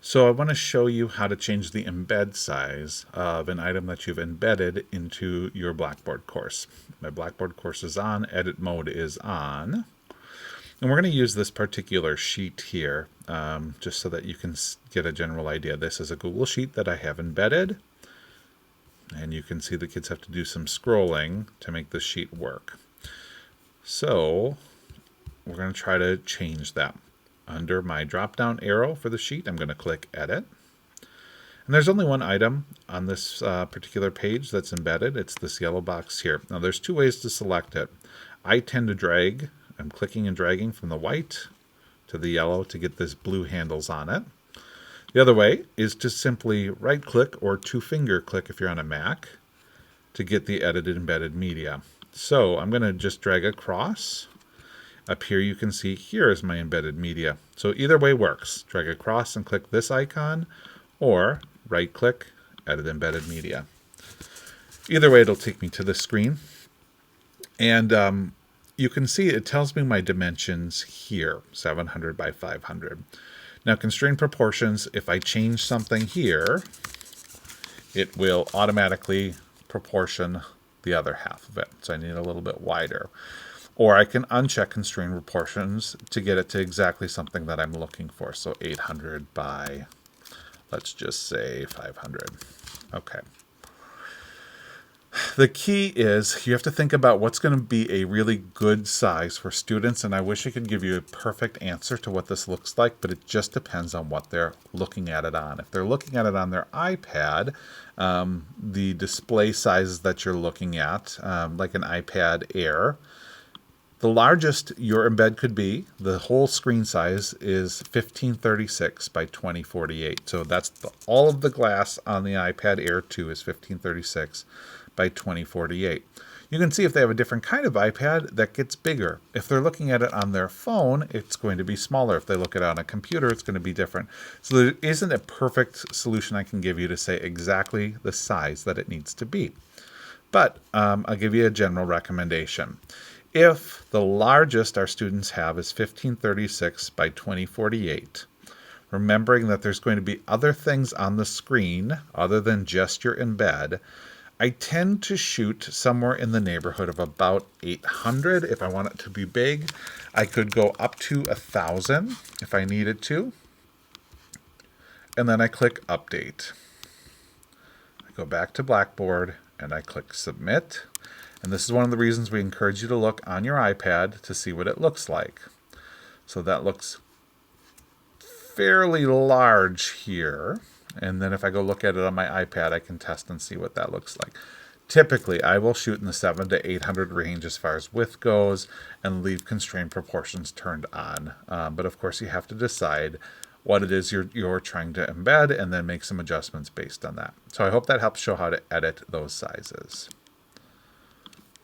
So I want to show you how to change the embed size of an item that you've embedded into your Blackboard course. My Blackboard course is on, edit mode is on. And we're going to use this particular sheet here just so that you can get a general idea. This is a Google Sheet that I have embedded. And you can see the kids have to do some scrolling to make the sheet work. So we're going to try to change that. Under my drop-down arrow for the sheet, I'm going to click Edit. And there's only one item on this particular page that's embedded. It's this yellow box here. Now there's two ways to select it. I tend to drag. I'm clicking and dragging from the white to the yellow to get this blue handles on it. The other way is to simply right-click or two-finger click if you're on a Mac to get the edited embedded media. So I'm going to just drag across. Up here you can see here is my embedded media. So either way works. Drag across and click this icon, or right-click, edit embedded media. Either way it'll take me to the screen. And you can see it tells me my dimensions here, 700 by 500. Now constrained proportions, if I change something here, it will automatically proportion the other half of it. So I need a little bit wider. Or I can uncheck constrained proportions to get it to exactly something that I'm looking for. So 800 by, let's just say 500. Okay. The key is you have to think about what's going to be a really good size for students, and I wish I could give you a perfect answer to what this looks like, but it just depends on what they're looking at it on. If they're looking at it on their iPad, the display sizes that you're looking at, like an iPad Air, the largest your embed could be, the whole screen size, is 1536 by 2048. So that's all of the glass on the iPad Air 2 is 1536 by 2048. You can see if they have a different kind of iPad, that gets bigger. If they're looking at it on their phone, it's going to be smaller. If they look at it on a computer, it's going to be different. So there isn't a perfect solution I can give you to say exactly the size that it needs to be. But I'll give you a general recommendation. If the largest our students have is 1536 by 2048, remembering that there's going to be other things on the screen other than just your embed, I tend to shoot somewhere in the neighborhood of about 800. If I want it to be big, I could go up to 1,000 if I needed to. And then I click Update. I go back to Blackboard and I click Submit. And this is one of the reasons we encourage you to look on your iPad to see what it looks like. So that looks fairly large here. And then if I go look at it on my iPad, I can test and see what that looks like. Typically, I will shoot in the 700 to 800 range as far as width goes and leave constrained proportions turned on. But of course, you have to decide what it is you're trying to embed and then make some adjustments based on that. So I hope that helps show how to edit those sizes.